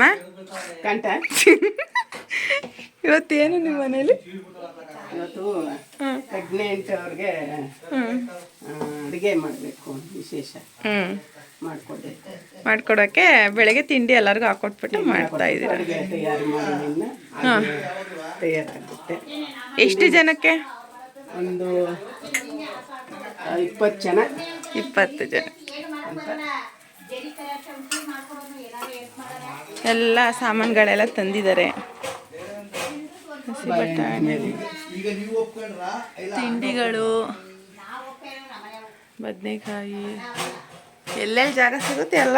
ಅಮ್ಮ ಕಂಟ ಇವತ್ತೇನು ನಿಮ್ಮ ಮನೇಲಿ? ಇವತ್ತು ಪ್ರೆಗ್ನೆಂಟ್ ಅವ್ರಿಗೆ ಅಡುಗೆ ಮಾಡಬೇಕು, ವಿಶೇಷ ಮಾಡ್ಕೊಡೋಕ್ಕೆ ಬೆಳಗ್ಗೆ ತಿಂಡಿ ಎಲ್ಲರಿಗೂ ಹಾಕೊಟ್ಬಿಟ್ಟು ಮಾಡ್ತಾ ಇದ್ದೀರಾ? ಅಡುಗೆ ತಯಾರಿ ಮಾಡಿ ತಯಾರಾಗುತ್ತೆ. ಎಷ್ಟು ಜನಕ್ಕೆ? ಒಂದು 20 ಜನ. 20 ಜನ. ಎಲ್ಲ ಸಾಮಾನುಗಳೆಲ್ಲ ತಂದಿದ್ದಾರೆ. ಹಸಿ ಬಟಾಣಿ, ತಿಂಡಿಗಳು, ಬದನೆಕಾಯಿ, ಎಲ್ಲೆಲ್ಲಿ ಜಾಗ ಸಿಗುತ್ತೆ ಎಲ್ಲ.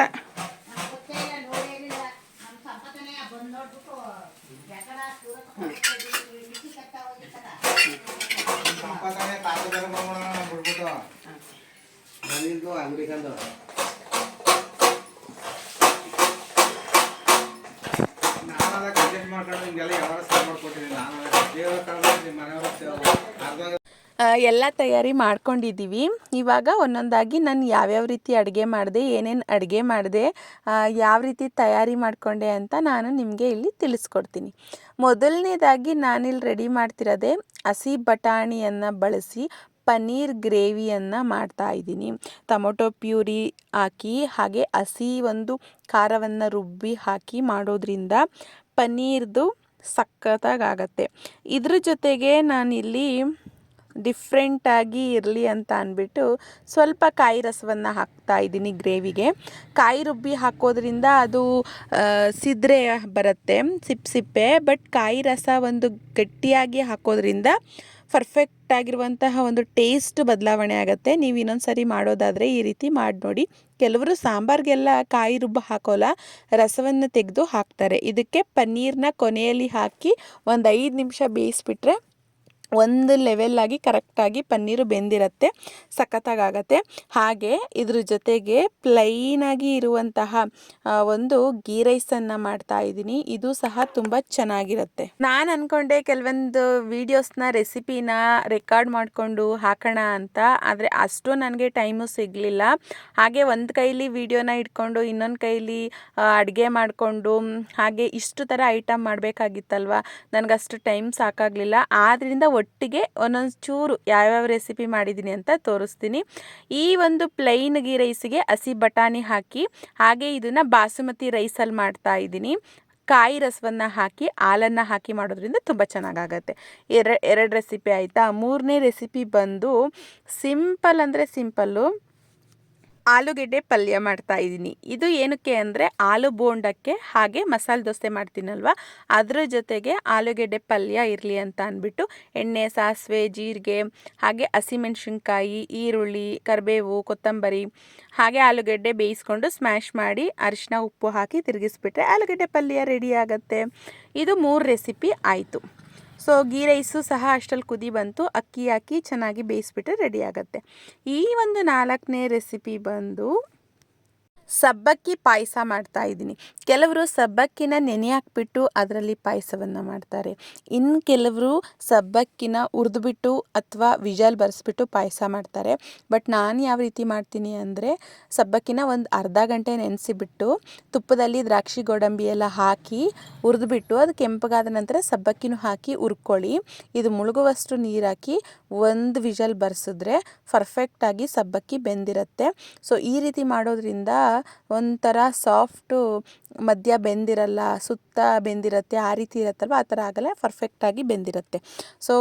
ಎಲ್ಲ ತಯಾರಿ ಮಾಡ್ಕೊಂಡಿದ್ದೀವಿ. ಇವಾಗ ಒಂದೊಂದಾಗಿ ನಾನು ಯಾವ್ಯಾವ ರೀತಿ ಅಡುಗೆ ಮಾಡಿದೆ, ಏನೇನು ಅಡುಗೆ ಮಾಡಿದೆ, ಯಾವ ರೀತಿ ತಯಾರಿ ಮಾಡಿಕೊಂಡೆ ಅಂತ ನಾನು ನಿಮಗೆ ಇಲ್ಲಿ ತಿಳಿಸ್ಕೊಡ್ತೀನಿ. ಮೊದಲನೇದಾಗಿ ನಾನಿಲ್ಲಿ ರೆಡಿ ಮಾಡ್ತಿರೋದೆ ಹಸಿ ಬಟಾಣಿಯನ್ನು ಬಳಸಿ ಪನ್ನೀರ್ ಗ್ರೇವಿಯನ್ನು ಮಾಡ್ತಾ ಇದ್ದೀನಿ. ಟೊಮೊಟೊ ಪ್ಯೂರಿ ಹಾಕಿ ಹಾಗೆ ಹಸಿ ಒಂದು ಖಾರವನ್ನು ರುಬ್ಬಿ ಹಾಕಿ ಮಾಡೋದ್ರಿಂದ ಪನ್ನೀರ್ದು ಸಖತ್ತಾಗತ್ತೆ. ಇದ್ರ ಜೊತೆಗೆ ನಾನಿಲ್ಲಿ ಡಿಫ್ರೆಂಟಾಗಿ ಇರಲಿ ಅಂತ ಅಂದ್ಬಿಟ್ಟು ಸ್ವಲ್ಪ ಕಾಯಿ ರಸವನ್ನು ಹಾಕ್ತಾ ಇದ್ದೀನಿ ಗ್ರೇವಿಗೆ. ಕಾಯಿ ರುಬ್ಬಿ ಹಾಕೋದ್ರಿಂದ ಅದು ಸಿದ್ರೆ ಬರುತ್ತೆ, ಸಿಪ್ಪೆ. ಬಟ್ ಕಾಯಿ ರಸ ಒಂದು ಗಟ್ಟಿಯಾಗಿ ಹಾಕೋದ್ರಿಂದ ಪರ್ಫೆಕ್ಟಾಗಿರುವಂತಹ ಒಂದು ಟೇಸ್ಟ್ ಬದಲಾವಣೆ ಆಗುತ್ತೆ. ನೀವು ಇನ್ನೊಂದು ಸರಿ ಮಾಡೋದಾದರೆ ಈ ರೀತಿ ಮಾಡಿ ನೋಡಿ. ಕೆಲವರು ಸಾಂಬಾರಿಗೆಲ್ಲ ಕಾಯಿ ರುಬ್ಬ ಹಾಕೋಲ್ಲ, ರಸವನ್ನು ತೆಗೆದು ಹಾಕ್ತಾರೆ. ಇದಕ್ಕೆ ಪನ್ನೀರನ್ನ ಕೊನೆಯಲ್ಲಿ ಹಾಕಿ ಒಂದು 5 ನಿಮಿಷ ಬೇಯಿಸ್ಬಿಟ್ರೆ ಒಂದು ಲೆವೆಲ್ಲಾಗಿ ಕರೆಕ್ಟಾಗಿ ಪನ್ನೀರು ಬೆಂದಿರುತ್ತೆ, ಸಖತ್ತಾಗತ್ತೆ. ಹಾಗೆ ಇದ್ರ ಜೊತೆಗೆ ಪ್ಲೈನಾಗಿ ಇರುವಂತಹ ಒಂದು ಗೀ ರೈಸನ್ನು ಮಾಡ್ತಾ ಇದ್ದೀನಿ. ಇದು ಸಹ ತುಂಬ ಚೆನ್ನಾಗಿರುತ್ತೆ. ನಾನು ಅಂದ್ಕೊಂಡೆ ಕೆಲವೊಂದು ವೀಡಿಯೋಸ್ನ ರೆಸಿಪಿನ ರೆಕಾರ್ಡ್ ಮಾಡಿಕೊಂಡು ಹಾಕೋಣ ಅಂತ, ಆದರೆ ಅಷ್ಟು ನನಗೆ ಟೈಮು ಸಿಗಲಿಲ್ಲ. ಹಾಗೆ ಒಂದು ಕೈಲಿ ವೀಡಿಯೋನ ಇಟ್ಕೊಂಡು ಇನ್ನೊಂದು ಕೈಲಿ ಅಡುಗೆ ಮಾಡಿಕೊಂಡು ಹಾಗೆ ಇಷ್ಟು ಥರ ಐಟಮ್ ಮಾಡಬೇಕಾಗಿತ್ತಲ್ವ, ನನಗಷ್ಟು ಟೈಮ್ ಸಾಕಾಗಲಿಲ್ಲ. ಆದ್ದರಿಂದ ಒಟ್ಟಿಗೆ ಒಂದೊಂದು ಚೂರು ಯಾವ್ಯಾವ ರೆಸಿಪಿ ಮಾಡಿದ್ದೀನಿ ಅಂತ ತೋರಿಸ್ತೀನಿ. ಈ ಒಂದು ಪ್ಲೈನ್ ಗೀ ರೈಸಿಗೆ ಹಸಿ ಬಟಾಣಿ ಹಾಕಿ ಹಾಗೆ ಇದನ್ನು ಬಾಸುಮತಿ ರೈಸಲ್ಲಿ ಮಾಡ್ತಾ ಇದ್ದೀನಿ. ಕಾಯಿ ರಸವನ್ನು ಹಾಕಿ ಹಾಲನ್ನು ಹಾಕಿ ಮಾಡೋದ್ರಿಂದ ತುಂಬ ಚೆನ್ನಾಗಾಗತ್ತೆ. ಎರಡು ರೆಸಿಪಿ ಆಯಿತಾ. ಮೂರನೇ ರೆಸಿಪಿ ಬಂದು ಸಿಂಪಲ್ ಅಂದರೆ ಸಿಂಪಲ್ಲು ಆಲೂಗೆಡ್ಡೆ ಪಲ್ಯ ಮಾಡ್ತಾ ಇದ್ದೀನಿ. ಇದು ಏನಕ್ಕೆ ಅಂದರೆ ಆಲೂ ಬೋಂಡಕ್ಕೆ ಹಾಗೆ ಮಸಾಲೆ ದೋಸೆ ಮಾಡ್ತೀನಲ್ವ, ಅದರ ಜೊತೆಗೆ ಆಲೂಗೆಡ್ಡೆ ಪಲ್ಯ ಇರಲಿ ಅಂತ ಅಂದ್ಬಿಟ್ಟು ಎಣ್ಣೆ, ಸಾಸಿವೆ, ಜೀರಿಗೆ ಹಾಗೆ ಹಸಿಮೆಣ್ಸಿನ್ಕಾಯಿ, ಈರುಳ್ಳಿ, ಕರಿಬೇವು, ಕೊತ್ತಂಬರಿ ಹಾಗೆ ಆಲೂಗೆಡ್ಡೆ ಬೇಯಿಸ್ಕೊಂಡು ಸ್ಮ್ಯಾಶ್ ಮಾಡಿ ಅರಿಶಿನ ಉಪ್ಪು ಹಾಕಿ ತಿರುಗಿಸ್ಬಿಟ್ರೆ ಆಲೂಗೆಡ್ಡೆ ಪಲ್ಯ ರೆಡಿ ಆಗುತ್ತೆ. ಇದು 3 ರೆಸಿಪಿ ಆಯಿತು. ಸೊ ಗೀ ರೈಸು ಸಹ ಅಷ್ಟರಲ್ಲಿ ಕುದಿ ಬಂತು, ಅಕ್ಕಿ ಹಾಕಿ ಚೆನ್ನಾಗಿ ಬೇಯಿಸ್ಬಿಟ್ರೆ ರೆಡಿ ಆಗುತ್ತೆ. ಈ ಒಂದು 4ನೇ ರೆಸಿಪಿ ಬಂದು ಸಬ್ಬಕ್ಕಿ ಪಾಯಸ ಮಾಡ್ತಾ ಇದ್ದೀನಿ. ಕೆಲವರು ಸಬ್ಬಕ್ಕಿನ ನೆನೆ ಹಾಕ್ಬಿಟ್ಟು ಅದರಲ್ಲಿ ಪಾಯಸವನ್ನು ಮಾಡ್ತಾರೆ. ಇನ್ನು ಕೆಲವರು ಸಬ್ಬಕ್ಕಿನ ಹುರಿದ್ಬಿಟ್ಟು ಅಥವಾ ವಿಜಲ್ ಬರೆಸ್ಬಿಟ್ಟು ಪಾಯಸ ಮಾಡ್ತಾರೆ. ಬಟ್ ನಾನು ಯಾವ ರೀತಿ ಮಾಡ್ತೀನಿ ಅಂದರೆ ಸಬ್ಬಕ್ಕಿನ ಒಂದು ಅರ್ಧ ಗಂಟೆ ನೆನೆಸಿಬಿಟ್ಟು ತುಪ್ಪದಲ್ಲಿ ದ್ರಾಕ್ಷಿ ಗೋಡಂಬಿ ಎಲ್ಲ ಹಾಕಿ ಹುರಿದ್ಬಿಟ್ಟು ಅದು ಕೆಂಪಗಾದ ನಂತರ ಸಬ್ಬಕ್ಕಿನೂ ಹಾಕಿ ಹುರ್ಕೊಳ್ಳಿ. ಇದು ಮುಳುಗುವಷ್ಟು ನೀರು ಹಾಕಿ ಒಂದು ವಿಜಲ್ ಬರೆಸಿದ್ರೆ ಪರ್ಫೆಕ್ಟಾಗಿ ಸಬ್ಬಕ್ಕಿ ಬೆಂದಿರುತ್ತೆ. ಸೊ ಈ ರೀತಿ ಮಾಡೋದ್ರಿಂದ ಒಂಥರ ಸಾಫ್ಟು, ಮಧ್ಯ ಬೆಂದಿರಲ್ಲ, ಸುತ್ತ ಬೆಂದಿರುತ್ತೆ, ಆ ರೀತಿ ಇರುತ್ತಲ್ವ, ಆ ಥರ ಆಗಲ್ಲ, ಪರ್ಫೆಕ್ಟಾಗಿ ಬೆಂದಿರುತ್ತೆ. ಸೊ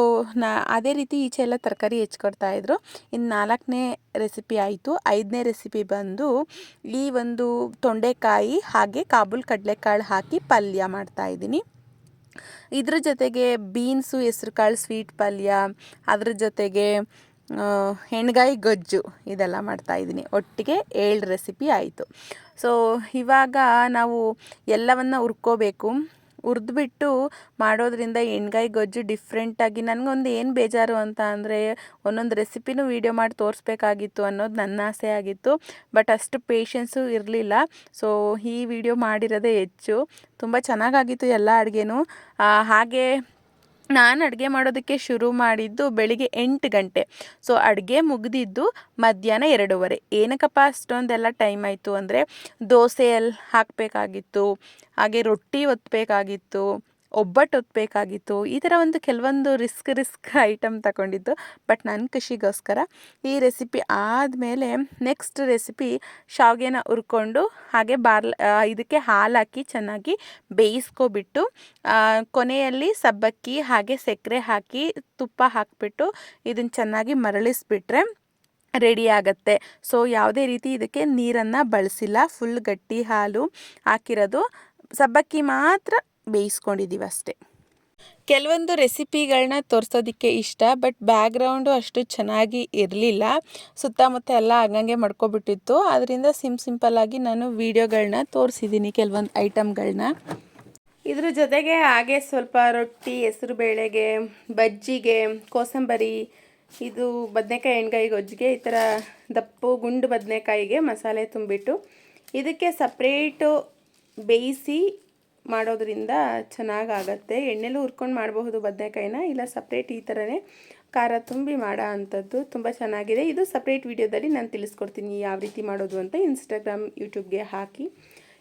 ಅದೇ ರೀತಿ ಈಚೆ ಎಲ್ಲ ತರಕಾರಿ ಹೆಚ್ಕೊಡ್ತಾಯಿದ್ರು. ಇನ್ನು 4ನೇ ರೆಸಿಪಿ ಆಯಿತು. 5ನೇ ರೆಸಿಪಿ ಬಂದು ಈ ಒಂದು ತೊಂಡೆಕಾಯಿ ಹಾಗೆ ಕಾಬೂಲ್ ಕಡಲೆಕಾಳು ಹಾಕಿ ಪಲ್ಯ ಮಾಡ್ತಾಯಿದ್ದೀನಿ. ಇದ್ರ ಜೊತೆಗೆ ಬೀನ್ಸು, ಹೆಸ್ರು ಕಾಳು ಸ್ವೀಟ್ ಪಲ್ಯ, ಅದ್ರ ಜೊತೆಗೆ ಎಣ್ಗಾಯಿ ಗೊಜ್ಜು ಇದೆಲ್ಲ ಮಾಡ್ತಾಯಿದ್ದೀನಿ. ಒಟ್ಟಿಗೆ 7 ರೆಸಿಪಿ ಆಯಿತು. ಸೊ ಇವಾಗ ನಾವು ಎಲ್ಲವನ್ನು ಹುರ್ಕೋಬೇಕು. ಹುರಿದ್ಬಿಟ್ಟು ಮಾಡೋದ್ರಿಂದ ಎಣ್ಗಾಯಿ ಗೊಜ್ಜು ಡಿಫ್ರೆಂಟಾಗಿ ನನಗೊಂದು ಏನು ಬೇಜಾರು ಅಂತ ಅಂದರೆ ಒಂದೊಂದು ರೆಸಿಪಿನೂ ವೀಡಿಯೋ ಮಾಡಿ ತೋರಿಸ್ಬೇಕಾಗಿತ್ತು ಅನ್ನೋದು ನನ್ನ ಆಸೆ ಆಗಿತ್ತು. ಬಟ್ ಅಷ್ಟು ಪೇಷನ್ಸು ಇರಲಿಲ್ಲ. ಸೊ ಈ ವಿಡಿಯೋ ಮಾಡಿರೋದೇ ಹೆಚ್ಚು. ತುಂಬ ಚೆನ್ನಾಗಾಗಿತ್ತು ಎಲ್ಲ ಅಡುಗೆನೂ. ಹಾಗೆ ನಾನು ಅಡುಗೆ ಮಾಡೋದಕ್ಕೆ ಶುರು ಮಾಡಿದ್ದು ಬೆಳಿಗ್ಗೆ 8 ಗಂಟೆ. ಸೊ ಅಡುಗೆ ಮುಗಿದಿದ್ದು ಮಧ್ಯಾಹ್ನ 2:30. ಏನಕ್ಕಪ್ಪ ಅಷ್ಟೊಂದೆಲ್ಲ ಟೈಮ್ ಆಯಿತು ಅಂದರೆ ದೋಸೆ ಹಾಕಬೇಕಾಗಿತ್ತು, ಹಾಗೆ ರೊಟ್ಟಿ ಒತ್ತಬೇಕಾಗಿತ್ತು, ಒಬ್ಬಟ್ಟು ಒತ್ತಬೇಕಾಗಿತ್ತು. ಈ ಥರ ಕೆಲವೊಂದು ರಿಸ್ಕ್ ಐಟಮ್ ತಗೊಂಡಿದ್ದು. ಬಟ್ ನನ್ನ ಖುಷಿಗೋಸ್ಕರ ಈ ರೆಸಿಪಿ ಆದಮೇಲೆ ನೆಕ್ಸ್ಟ್ ರೆಸಿಪಿ ಶಾವಿಗೆನ ಹುರ್ಕೊಂಡು ಹಾಗೆ ಇದಕ್ಕೆ ಹಾಲು ಹಾಕಿ ಚೆನ್ನಾಗಿ ಬೇಯಿಸ್ಕೊಬಿಟ್ಟು ಕೊನೆಯಲ್ಲಿ ಸಬ್ಬಕ್ಕಿ ಹಾಗೆ ಸಕ್ಕರೆ ಹಾಕಿ ತುಪ್ಪ ಹಾಕಿಬಿಟ್ಟು ಇದನ್ನು ಚೆನ್ನಾಗಿ ಮರಳಿಸ್ಬಿಟ್ರೆ ರೆಡಿ ಆಗುತ್ತೆ. ಸೊ ಯಾವುದೇ ರೀತಿ ಇದಕ್ಕೆ ನೀರನ್ನು ಬಳಸಿಲ್ಲ, ಫುಲ್ ಗಟ್ಟಿ ಹಾಲು ಹಾಕಿರೋದು, ಸಬ್ಬಕ್ಕಿ ಮಾತ್ರ ಬೇಯಿಸ್ಕೊಂಡಿದ್ದೀವಿ ಅಷ್ಟೇ. ಕೆಲವೊಂದು ರೆಸಿಪಿಗಳನ್ನ ತೋರಿಸೋದಕ್ಕೆ ಇಷ್ಟ, ಬಟ್ ಬ್ಯಾಕ್ಗ್ರೌಂಡು ಅಷ್ಟು ಚೆನ್ನಾಗಿ ಇರಲಿಲ್ಲ, ಸುತ್ತಮುತ್ತ ಎಲ್ಲ ಹಂಗಂಗೆ ಮಾಡ್ಕೊಬಿಟ್ಟಿತ್ತು. ಅದರಿಂದ ಸಿಂಪಲ್ಲಾಗಿ ನಾನು ವೀಡಿಯೋಗಳನ್ನ ತೋರಿಸಿದ್ದೀನಿ ಕೆಲವೊಂದು ಐಟಮ್ಗಳನ್ನ. ಇದ್ರ ಜೊತೆಗೆ ಹಾಗೆ ಸ್ವಲ್ಪ ರೊಟ್ಟಿ, ಹೆಸರು ಬೇಳೆಗೆ, ಬಜ್ಜಿಗೆ, ಕೋಸಂಬರಿ, ಇದು ಬದನೆಕಾಯಿ ಎಣ್ಗಾಯಿ ಗೊಜ್ಜಿಗೆ, ಈ ಥರ ದಪ್ಪು ಗುಂಡು ಬದನೆಕಾಯಿಗೆ ಮಸಾಲೆ ತುಂಬಿಟ್ಟು ಇದಕ್ಕೆ ಸಪ್ರೇಟು ಬೇಯಿಸಿ ಮಾಡೋದ್ರಿಂದ ಚೆನ್ನಾಗಾಗತ್ತೆ. ಎಣ್ಣೆಲೂ ಹುರ್ಕೊಂಡು ಮಾಡಬಹುದು ಬದನೆಕಾಯಿನ, ಇಲ್ಲ ಸಪ್ರೇಟ್ ಈ ಥರನೇ ಖಾರ ತುಂಬಿ ಮಾಡೋ ಅಂಥದ್ದು ತುಂಬ ಚೆನ್ನಾಗಿದೆ. ಇದು ಸಪ್ರೇಟ್ ವಿಡಿಯೋದಲ್ಲಿ ನಾನು ತಿಳಿಸ್ಕೊಡ್ತೀನಿ ಯಾವ ರೀತಿ ಮಾಡೋದು ಅಂತ. ಇನ್ಸ್ಟಾಗ್ರಾಮ್, ಯೂಟ್ಯೂಬ್ಗೆ ಹಾಕಿ.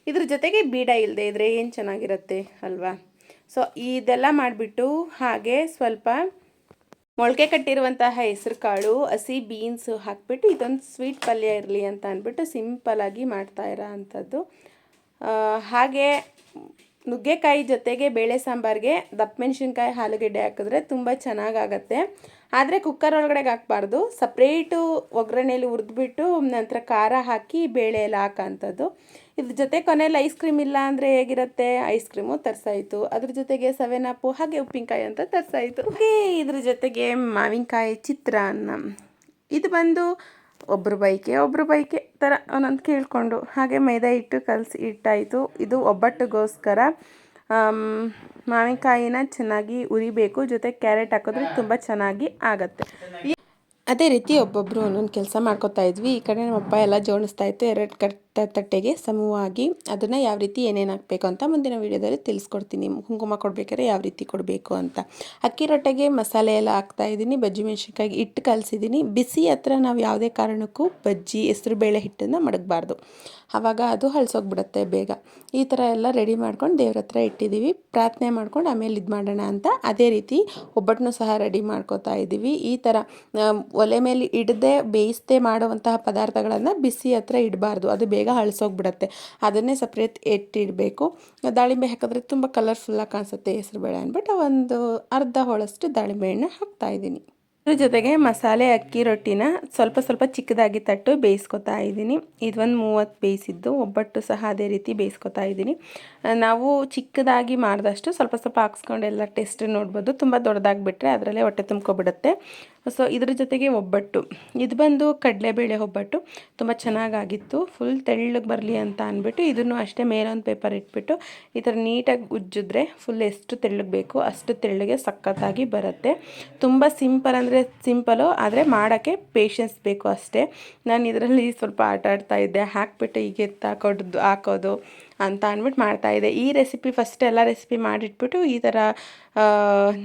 ಇದ್ರ ಜೊತೆಗೆ ಬೀಡ ಇಲ್ಲದೆ ಇದ್ದರೆ ಏನು ಚೆನ್ನಾಗಿರುತ್ತೆ ಅಲ್ವಾ. ಸೊ ಇದೆಲ್ಲ ಮಾಡಿಬಿಟ್ಟು ಹಾಗೆ ಸ್ವಲ್ಪ ಮೊಳಕೆ ಕಟ್ಟಿರುವಂತಹ ಹೆಸರು ಕಾಳು, ಹಸಿ ಬೀನ್ಸು ಹಾಕಿಬಿಟ್ಟು ಇದೊಂದು ಸ್ವೀಟ್ ಪಲ್ಯ ಇರಲಿ ಅಂತ ಅಂದ್ಬಿಟ್ಟು ಸಿಂಪಲಾಗಿ ಮಾಡ್ತಾ ಇರೋ ಅಂಥದ್ದು. ಹಾಗೆ ನುಗ್ಗೆಕಾಯಿ ಜೊತೆಗೆ ಬೇಳೆ ಸಾಂಬಾರಿಗೆ ದಪ್ಪ ಮೆಣಸಿನ್ಕಾಯಿ, ಆಲೂಗೆಡ್ಡೆ ಹಾಕಿದ್ರೆ ತುಂಬ ಚೆನ್ನಾಗಾಗತ್ತೆ. ಆದರೆ ಕುಕ್ಕರ್ ಒಳಗಡೆ ಹಾಕಬಾರ್ದು, ಸಪ್ರೇಟು ಒಗ್ಗರಣೆಯಲ್ಲಿ ಹುರಿದ್ಬಿಟ್ಟು ನಂತರ ಖಾರ ಹಾಕಿ ಬೇಳೆ ಎಲ್ಲ ಹಾಕೋಂಥದ್ದು. ಇದ್ರ ಜೊತೆ ಕೊನೆಯಲ್ಲಿ ಐಸ್ ಕ್ರೀಮ್ ಇಲ್ಲ ಅಂದರೆ ಹೇಗಿರುತ್ತೆ, ಐಸ್ ಕ್ರೀಮು ತರಿಸಾಯಿತು. ಅದ್ರ ಜೊತೆಗೆ 7 ಅಪ್ ಹಾಗೆ ಉಪ್ಪಿನಕಾಯಿ ಅಂತ ತರಿಸಾಯಿತು. ಹಾಗೆ ಇದ್ರ ಜೊತೆಗೆ ಮಾವಿನಕಾಯಿ ಚಿತ್ರಾನ್ನ. ಇದು ಬಂದು ಒಬ್ಬರು ಬೈಕೆ ಥರ ಒಂದೊಂದು ಕೇಳಿಕೊಂಡು ಹಾಗೆ ಮೈದಾ ಹಿಟ್ಟು ಕಲಸಿ ಇಟ್ಟಾಯಿತು. ಇದು ಒಬ್ಬಟ್ಟಿಗೋಸ್ಕರ ಮಾವಿನಕಾಯಿನ ಚೆನ್ನಾಗಿ ಉರಿಬೇಕು, ಜೊತೆಗೆ ಕ್ಯಾರೆಟ್ ಹಾಕಿದ್ರೆ ತುಂಬ ಚೆನ್ನಾಗಿ ಆಗುತ್ತೆ. ಅದೇ ರೀತಿ ಒಬ್ಬೊಬ್ಬರು ಒಂದೊಂದು ಕೆಲಸ ಮಾಡ್ಕೊತಾ ಇದ್ವಿ. ಈ ಕಡೆ ನಮ್ಮಪ್ಪ ಎಲ್ಲ ಜೋಡಿಸ್ತಾ ಇತ್ತು 2 ತಟ್ಟೆಗೆ ಸಮವಾಗಿ. ಅದನ್ನು ಯಾವ ರೀತಿ ಏನೇನು ಹಾಕಬೇಕು ಅಂತ ಮುಂದಿನ ವೀಡಿಯೋದಲ್ಲಿ ತಿಳಿಸ್ಕೊಡ್ತೀನಿ. ಕುಂಕುಮ ಕೊಡಬೇಕಾದ್ರೆ ಯಾವ ರೀತಿ ಕೊಡಬೇಕು ಅಂತ. ಅಕ್ಕಿ ರೊಟ್ಟೆಗೆ ಮಸಾಲೆ ಎಲ್ಲ ಹಾಕ್ತಾಯಿದ್ದೀನಿ. ಬಜ್ಜಿ ಮೆಣಸಿನ್ಕಾಯಿಗೆ ಹಿಟ್ಟು ಕಲಸಿದ್ದೀನಿ. ಬಿಸಿ ಹತ್ರ ನಾವು ಯಾವುದೇ ಕಾರಣಕ್ಕೂ ಬಜ್ಜಿ ಹೆಸರು ಬೇಳೆ ಹಿಟ್ಟನ್ನು ಮಡಗಬಾರ್ದು, ಆವಾಗ ಅದು ಹಳಸೋಗ್ಬಿಡುತ್ತೆ ಬೇಗ. ಈ ಥರ ಎಲ್ಲ ರೆಡಿ ಮಾಡ್ಕೊಂಡು ದೇವ್ರ ಹತ್ರ ಇಟ್ಟಿದ್ದೀವಿ. ಪ್ರಾರ್ಥನೆ ಮಾಡ್ಕೊಂಡು ಆಮೇಲೆ ಇದು ಮಾಡೋಣ ಅಂತ. ಅದೇ ರೀತಿ ಒಬ್ಬಟ್ಟನ್ನು ಸಹ ರೆಡಿ ಮಾಡ್ಕೋತಾ ಇದ್ದೀವಿ. ಈ ಥರ ಒಲೆ ಮೇಲೆ ಇಡದೆ ಬೇಯಿಸದೆ ಮಾಡುವಂತಹ ಪದಾರ್ಥಗಳನ್ನು ಬಿಸಿ ಹತ್ರ ಇಡಬಾರ್ದು, ಅದು ಬೇಗ ಹಳಸೋಗ್ಬಿಡುತ್ತೆ. ಅದನ್ನೇ ಸಪ್ರೇಟ್ ಎತ್ತಿಡಬೇಕು. ದಾಳಿಂಬೆ ಹಾಕಿದ್ರೆ ತುಂಬ ಕಲರ್ಫುಲ್ಲಾಗಿ ಕಾಣಿಸುತ್ತೆ ಹೆಸರುಬೇಳೆ ಅಂದ್ಬಿಟ್ಟು ಒಂದು ಅರ್ಧ ಹೋಳಷ್ಟು ದಾಳಿಂಬೆ ಹಣ್ಣು ಹಾಕ್ತಾಯಿದ್ದೀನಿ. ಇದ್ರ ಜೊತೆಗೆ ಮಸಾಲೆ ಅಕ್ಕಿ ರೊಟ್ಟಿನ ಸ್ವಲ್ಪ ಚಿಕ್ಕದಾಗಿ ತಟ್ಟು ಬೇಯಿಸ್ಕೊತಾ ಇದ್ದೀನಿ. ಇದೊಂದು 30 ಬೇಯಿಸಿದ್ದು. ಒಬ್ಬಟ್ಟು ಸಹ ಅದೇ ರೀತಿ ಬೇಯಿಸ್ಕೊತಾ ಇದ್ದೀನಿ. ನಾವು ಚಿಕ್ಕದಾಗಿ ಮಾಡಿದಷ್ಟು ಸ್ವಲ್ಪ ಹಾಕ್ಸ್ಕೊಂಡು ಎಲ್ಲ ಟೇಸ್ಟ್ ನೋಡ್ಬೋದು. ತುಂಬ ದೊಡ್ಡದಾಗಿಬಿಟ್ರೆ ಅದರಲ್ಲೇ ಹೊಟ್ಟೆ ತುಂಬ್ಕೊಬಿಡುತ್ತೆ. ಸೊ ಇದ್ರ ಜೊತೆಗೆ ಒಬ್ಬಟ್ಟು, ಇದು ಬಂದು ಕಡಲೆಬೇಳೆ ಒಬ್ಬಟ್ಟು, ತುಂಬ ಚೆನ್ನಾಗಾಗಿತ್ತು. ಫುಲ್ ತೆಳ್ಳಗೆ ಬರಲಿ ಅಂತ ಅಂದ್ಬಿಟ್ಟು ಇದನ್ನು ಅಷ್ಟೇ ಮೇಲೊಂದು ಪೇಪರ್ ಇಟ್ಬಿಟ್ಟು ಈ ಥರ ನೀಟಾಗಿ ಉಜ್ಜಿದ್ರೆ ಫುಲ್ ಎಷ್ಟು ತೆಳ್ಳಗೆ ಬೇಕು ಅಷ್ಟು ತೆಳ್ಳಗೆ ಸಖತ್ತಾಗಿ ಬರುತ್ತೆ. ತುಂಬ ಸಿಂಪಲು, ಆದರೆ ಮಾಡೋಕ್ಕೆ ಪೇಷನ್ಸ್ ಬೇಕು ಅಷ್ಟೇ. ನಾನು ಇದರಲ್ಲಿ ಸ್ವಲ್ಪ ಆಟ ಆಡ್ತಾ ಇದ್ದೆ, ಹಾಕ್ಬಿಟ್ಟು ಹೀಗೆ ಹಾಕೋದು ಅಂತ ಅಂದ್ಬಿಟ್ಟು ಮಾಡ್ತಾಯಿದ್ದೆ. ಈ ರೆಸಿಪಿ ಫಸ್ಟ್ ಎಲ್ಲ ರೆಸಿಪಿ ಮಾಡಿಟ್ಬಿಟ್ಟು ಈ ಥರ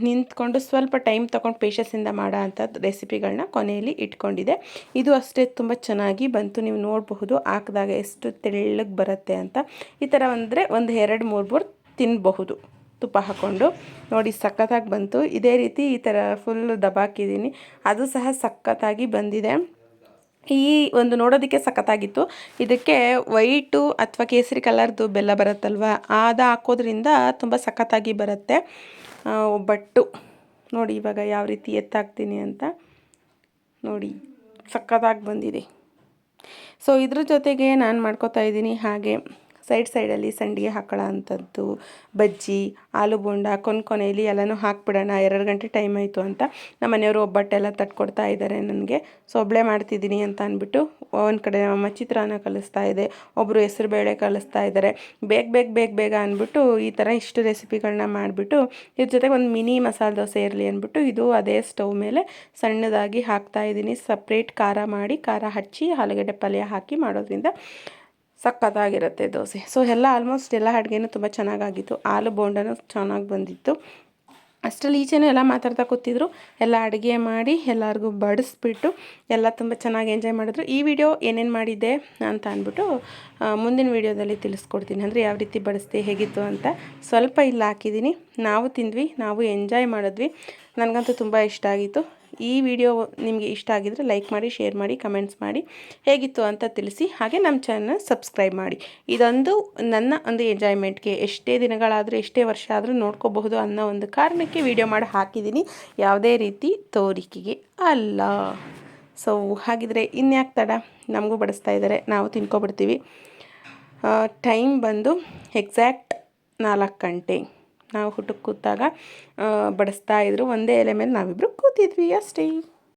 ನಿಂತ್ಕೊಂಡು ಸ್ವಲ್ಪ ಟೈಮ್ ತೊಗೊಂಡು ಪೇಷನ್ಸಿಂದ ಮಾಡೋ ಅಂಥದ್ದು ರೆಸಿಪಿಗಳನ್ನ ಕೊನೆಯಲ್ಲಿ ಇಟ್ಕೊಂಡಿದೆ. ಇದು ಅಷ್ಟೇ ತುಂಬ ಚೆನ್ನಾಗಿ ಬಂತು. ನೀವು ನೋಡಬಹುದು ಹಾಕಿದಾಗ ಎಷ್ಟು ತೆಳ್ಳಗೆ ಬರುತ್ತೆ ಅಂತ. ಈ ಥರ ಅಂದರೆ ಒಂದು 2-3 ತಿನ್ನಬಹುದು ತುಪ್ಪ ಹಾಕ್ಕೊಂಡು. ನೋಡಿ ಸಖತ್ತಾಗಿ ಬಂತು. ಇದೇ ರೀತಿ ಈ ಥರ ಫುಲ್ಲು ದಬಾಕಿದ್ದೀನಿ, ಅದು ಸಹ ಸಖತ್ತಾಗಿ ಬಂದಿದೆ. ಈ ಒಂದು ನೋಡೋದಕ್ಕೆ ಸಖತ್ತಾಗಿತ್ತು. ಇದಕ್ಕೆ ವೈಟು ಅಥವಾ ಕೇಸರಿ ಕಲರ್ದು ಬೆಲ್ಲ ಬರುತ್ತಲ್ವ, ಅದು ಹಾಕೋದ್ರಿಂದ ತುಂಬ ಸಖತ್ತಾಗಿ ಬರುತ್ತೆ ಒಬ್ಬಟ್ಟು. ನೋಡಿ ಇವಾಗ ಯಾವ ರೀತಿ ಎತ್ತಾಕ್ತೀನಿ ಅಂತ ನೋಡಿ, ಸಖತ್ತಾಗಿ ಬಂದಿದೆ. ಸೊ ಇದ್ರ ಜೊತೆಗೆ ನಾನು ಮಾಡ್ಕೋತಾ ಇದ್ದೀನಿ ಹಾಗೆ ಸೈಡಲ್ಲಿ ಸಂಡಿಗೆ ಹಾಕೊಳ್ಳೋ ಅಂಥದ್ದು, ಬಜ್ಜಿ, ಆಲೂ ಬೋಂಡ, ಕೊನೆಯಲ್ಲಿ ಎಲ್ಲನೂ ಹಾಕ್ಬಿಡೋಣ, 2 ಗಂಟೆ ಟೈಮ್ ಆಯಿತು ಅಂತ ನಮ್ಮ ಮನೆಯವರು ಒಬ್ಬಟ್ಟೆಲ್ಲ ತಟ್ಕೊಡ್ತಾ ಇದ್ದಾರೆ ನನಗೆ. ಸೊ ಒಬ್ಬಳೇ ಮಾಡ್ತಿದ್ದೀನಿ ಅಂತ ಅಂದ್ಬಿಟ್ಟು ಒಂದು ಕಡೆ ನಮ್ಮ ಚಿತ್ರಾನ್ನ ಕಲಿಸ್ತಾ ಇದೆ, ಒಬ್ಬರು ಹೆಸರು ಬೇಳೆ ಕಲಿಸ್ತಾ ಇದ್ದಾರೆ. ಬೇಗ ಅಂದ್ಬಿಟ್ಟು ಈ ಥರ ಇಷ್ಟು ರೆಸಿಪಿಗಳನ್ನ ಮಾಡಿಬಿಟ್ಟು ಇದ್ರ ಜೊತೆಗೆ ಒಂದು ಮಿನಿ ಮಸಾಲೆ ದೋಸೆ ಇರಲಿ ಅಂದ್ಬಿಟ್ಟು ಇದು ಅದೇ ಸ್ಟವ್ ಮೇಲೆ ಸಣ್ಣದಾಗಿ ಹಾಕ್ತಾಯಿದ್ದೀನಿ. ಸಪ್ರೇಟ್ ಖಾರ ಹಚ್ಚಿ ಆಲೂಗಡ್ಡೆ ಪಲ್ಯ ಹಾಕಿ ಮಾಡೋದ್ರಿಂದ ಸಖತ್ತಾಗಿರುತ್ತೆ ದೋಸೆ. ಸೊ ಆಲ್ಮೋಸ್ಟ್ ಎಲ್ಲ ಅಡುಗೆನೂ ತುಂಬ ಚೆನ್ನಾಗಾಗಿತ್ತು. ಆಲೂ ಬೋಂಡನೂ ಚೆನ್ನಾಗಿ ಬಂದಿತ್ತು. ಅಷ್ಟರಲ್ಲಿ ಈಚೆನೂ ಎಲ್ಲ ಮಾತಾಡ್ತಾ ಕೂತಿದ್ರು. ಎಲ್ಲ ಅಡುಗೆ ಮಾಡಿ ಎಲ್ಲರಿಗೂ ಬಡಿಸ್ಬಿಟ್ಟು ಎಲ್ಲ ತುಂಬ ಚೆನ್ನಾಗಿ ಎಂಜಾಯ್ ಮಾಡಿದ್ರು. ಈ ವಿಡಿಯೋ ಏನೇನು ಮಾಡಿದ್ದೆ ಅಂತ ಅಂದ್ಬಿಟ್ಟು ಮುಂದಿನ ವೀಡಿಯೋದಲ್ಲಿ ತಿಳಿಸ್ಕೊಡ್ತೀನಿ. ಅಂದರೆ ಯಾವ ರೀತಿ ಬಡಿಸ್ದೆ ಹೇಗಿತ್ತು ಅಂತ ಸ್ವಲ್ಪ ಇಲ್ಲಿ ಹಾಕಿದ್ದೀನಿ. ನಾವು ತಿಂದ್ವಿ, ನಾವು ಎಂಜಾಯ್ ಮಾಡಿದ್ವಿ. ನನಗಂತೂ ತುಂಬ ಇಷ್ಟ ಆಗಿತ್ತು. ಈ ವಿಡಿಯೋ ನಿಮಗೆ ಇಷ್ಟ ಆಗಿದರೆ ಲೈಕ್ ಮಾಡಿ, ಶೇರ್ ಮಾಡಿ, ಕಮೆಂಟ್ಸ್ ಮಾಡಿ, ಹೇಗಿತ್ತು ಅಂತ ತಿಳಿಸಿ. ಹಾಗೆ ನಮ್ಮ ಚಾನಲ್ನ ಸಬ್ಸ್ಕ್ರೈಬ್ ಮಾಡಿ. ಇದೊಂದು ನನ್ನ ಒಂದು ಎಂಜಾಯ್ಮೆಂಟ್ಗೆ ಎಷ್ಟೇ ದಿನಗಳಾದರೂ ಎಷ್ಟೇ ವರ್ಷ ಆದರೂ ನೋಡ್ಕೋಬಹುದು ಅನ್ನೋ ಒಂದು ಕಾರಣಕ್ಕೆ ವಿಡಿಯೋ ಮಾಡಿ ಹಾಕಿದ್ದೀನಿ, ಯಾವುದೇ ರೀತಿ ತೋರಿಕೆಗೆ ಅಲ್ಲ. ಸೊ ಹಾಗಿದ್ರೆ ಇನ್ಯಾಕೆ ತಡ, ನಮಗೂ ಬಡಿಸ್ತಾ ಇದ್ದಾರೆ, ನಾವು ತಿನ್ಕೊಬಿಡ್ತೀವಿ. ಟೈಮ್ ಬಂದು ಎಕ್ಸಾಕ್ಟ್ 4 ಗಂಟೆ. ನಾವು ಊಟಕ್ಕೆ ಕೂತಾಗ ಬಡಿಸ್ತಾ ಇದ್ರು. ಒಂದೇ ಎಲೆ ಮೇಲೆ ನಾವಿಬ್ಬರು ಕೂತಿದ್ವಿ ಅಷ್ಟೇ.